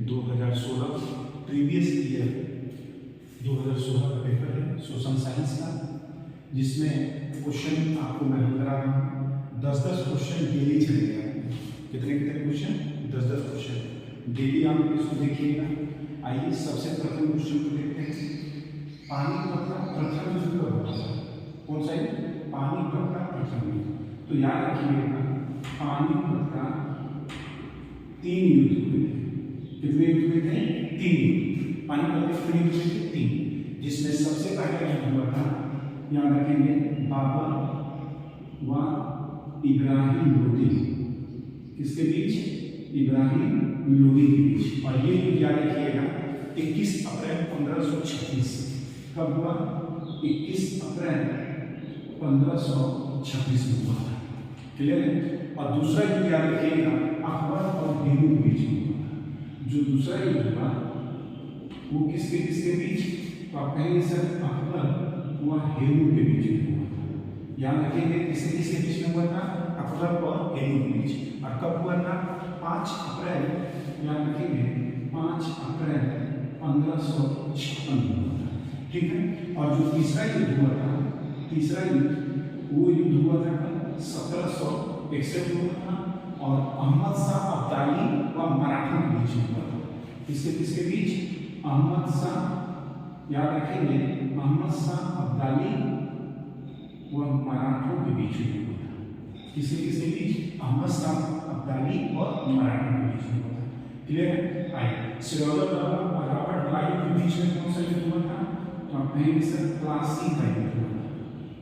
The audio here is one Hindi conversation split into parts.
2016 प्रीवियस ईयर 2016 का पेपर है सोशल साइंस का, जिसमें क्वेश्चन आपको मैं करा रहा हूँ। 10-10 क्वेश्चन डेली चलेगा। कितने क्वेश्चन? 10-10 क्वेश्चन डेली आप इसको देखिएगा। आइए सबसे प्रथम क्वेश्चन को देखते हैं। पानी पत्ता प्रथम युद्ध कब हुआ था? कौन सा युद्ध? पानी पत्ता प्रथम युद्ध। तो याद रखिएगा, पानी पत्ता 3 युद्ध हुए थे। कितने युद्ध हुए थे? 3 युद्ध। पानी पत्ता कितने युद्ध हुए थे? 3, जिसमें सबसे पहला युद्ध हुआ था, याद रखेंगे, बाबर व इब्राहिम लोदी। किसके बीच? इब्राहिम लोदी के बीच। और ये युद्ध याद रखिएगा 21 अप्रैल 1536। कब हुआ? 21 अप्रैल 1536 में हुआ था। क्लियर है? और दूसरा युद्ध याद रखिएगा अकबर और हेमू के बीच में हुआ था। जो दूसरा युद्ध हुआ वो किसके बीच? तो आप कहेंगे सर अकबर व हेमू के बीच में हुआ था। याद रखेंगे किसके बीच में हुआ था? अकबर और हेमू के बीच। और कब हुआ था? 5 अप्रैल, याद रखेंगे 5 अप्रैल 1556 में हुआ था। ठीक है? और जो तीसरा युद्ध हुआ था, तीसरा युद्ध वो युद्ध हुआ था 1761 में हुआ था, और अहमद शाह अब्दाली व मराठों के बीच में हुआ था। किसके बीच? अहमद शाह, याद रखेंगे अहमद शाह अब्दाली व मराठों के बीच में हुआ था। किसके बीच? अहमद शाह अब्दाली और मराठों के बीच में हुआ था। क्लियर है? आइए सिरोवर और रॉबर्ट क्लाइव के बीच में कौन सा युद्ध हुआ था? तो आप कहेंगे सर प्लासी का युद्ध हुआ था।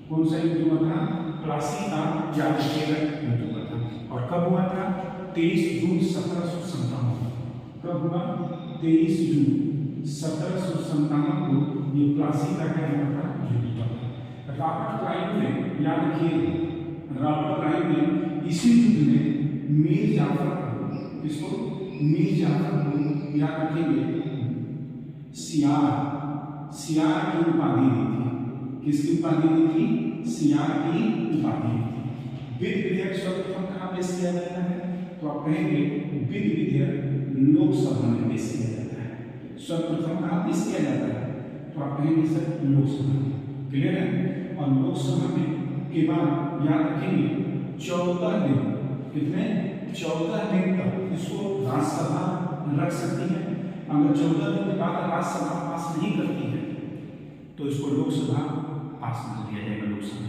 कौन सा युद्ध हुआ था? प्लासी का, याद रखिएगा, युद्ध हुआ था। और कब हुआ था? 23 जून 1757। कब हुआ? 23 जून 1757 को ये प्लासी का क्या हुआ था? युद्ध हुआ था। रॉबर्ट क्लाइव ने, याद रखिए, रॉबर्ट क्लाइव ने इसी युद्ध में मीर जाफर को, किसको? मीर जाफर को, याद रखेंगे, सियार की उपाधि दी थी। किसकी उपाधि दी थी? सियार की उपाधि दी थी। विधि विधेयक सर्वप्रथम कहाँ पेश किया जाता है? तो आप कहेंगे विधि विधेयक लोकसभा में पेश किया जाता है। सर्वप्रथम कहाँ पेश किया जाता है? तो आप कहेंगे सर लोकसभा में। क्लियर है? और लोकसभा में के बाद याद रखेंगे 14 दिन, कितने? 14 दिन तक इसको राज्यसभा रख सकती है। अगर 14 दिन के बाद राज्यसभा पास नहीं करती है तो इसको लोकसभा पास कर दिया जाएगा, लोकसभा।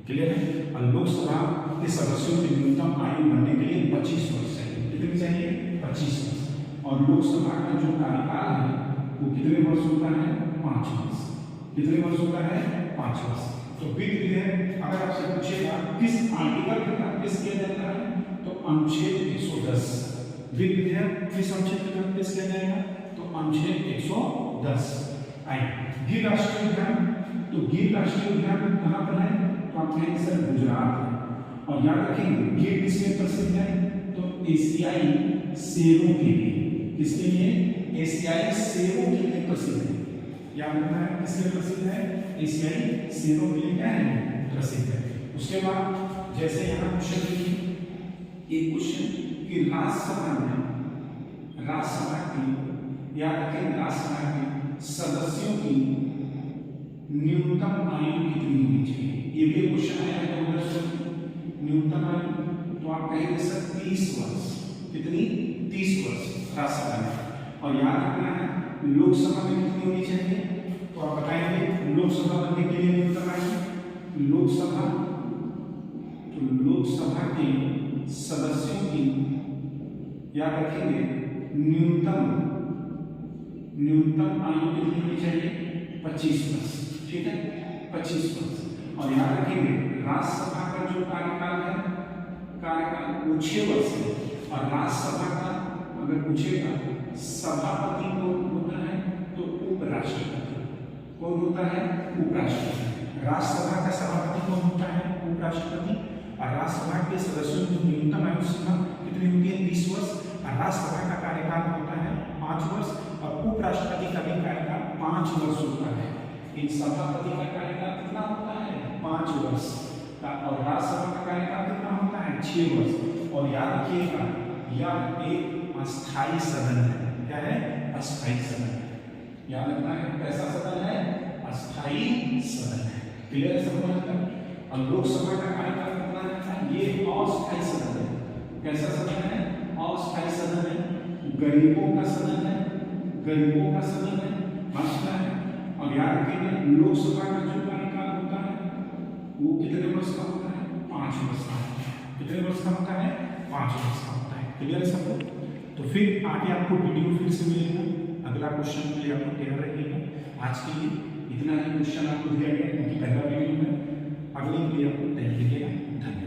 क्लियर है? और लोकसभा के सदस्यों की न्यूनतम आयु बनने के लिए 25 वर्ष चाहिए। कितनी चाहिए? 25 वर्ष। और लोकसभा का जो कार्यकाल है वो कितने वर्ष होता है? 5 वर्ष। कितने वर्ष होता है? 5 वर्ष। तो विधि विधेयक अगर आपसे पूछेगा किस आर्टिकल के तहत पेश किया जाता है, तो अनुच्छेद 110। विधि विधेयक किस अनुच्छेद के तहत पेश किया जाएगा? तो अनुच्छेद 110। आइए गिर राष्ट्रीय उद्यान। तो गिर राष्ट्रीय उद्यान कहाँ पर है? तो आप कहेंगे सर गुजरात है। और याद रखेंगे गिर किसके प्रसिद्ध है? तो एशियाई शेरों के लिए। किसके लिए? एशियाई शेरों के लिए प्रसिद्ध है। याद रखना है किसके प्रसिद्ध है? एशियाई शेरों के लिए क्या है? प्रसिद्ध है। उसके बाद जैसे यहाँ क्वेश्चन देखिए, एक क्वेश्चन कि राज्यसभा की, याद रखें, राज्यसभा के सदस्यों की न्यूनतम आयु कितनी होनी चाहिए? ये भी क्वेश्चन आया है 2016। न्यूनतम आयु तो आप कहेंगे सर 30 वर्ष। कितनी? 30 वर्ष राज्यसभा में। और याद रखना है लोकसभा में कितनी होनी चाहिए? तो आप बताएंगे लोकसभा बनने के लिए न्यूनतम आयु, लोकसभा के सदस्यों की, याद रखेंगे, न्यूनतम आयु कितनी होनी चाहिए? 25 वर्ष। ठीक है? 25 वर्ष। और याद रखेंगे राज्यसभा का जो कार्यकाल वो 6 वर्ष है। और राज्यसभा का अगर पूछेगा सभापति कौन होता है? तो उपराष्ट्रपति। कौन होता है? उपराष्ट्रपति। राज्यसभा का सभापति कौन होता है? उपराष्ट्रपति। और राज्यसभा के सदस्यों की न्यूनतम आयु सीमा कितनी होती है? 30 वर्ष। और राज्यसभा का कार्यकाल होता है 5 वर्ष। और उपराष्ट्रपति का भी कार्यकाल 5 वर्ष होता है। इन सभापति का कार्यकाल कितना होता है? 5 वर्ष। और राज्यसभा का कार्यकाल कितना होता है? 6 वर्ष। और याद रखिएगा यह एक अस्थाई सदन है। क्या है? अस्थाई सदन है। याद रखना है कैसा सदन है? अस्थाई सदन है। क्लियर है सबको? मतलब और लोकसभा का कार्यकाल कितना रहता है? ये अस्थाई सदन है। कैसा सदन है? अस्थाई सदन है। गरीबों का सदन है। गरीबों का सदन है। मसला है। और याद रखिए लोकसभा का जो कार्यकाल होता है वो कितने वर्ष का होता है? 5 वर्ष का। कितने वर्ष का होता है? 5 वर्ष का होता है। क्लियर है सबको? तो फिर आगे आपको वीडियो फिर से मिलेगा। अगला क्वेश्चन के लिए आपको तैयार रहिएगा। आज के लिए इतना ही क्वेश्चन आपको दिया गया क्योंकि पहला वीडियो है। अगले के लिए आपको तैयार रहिएगा। धन्यवाद।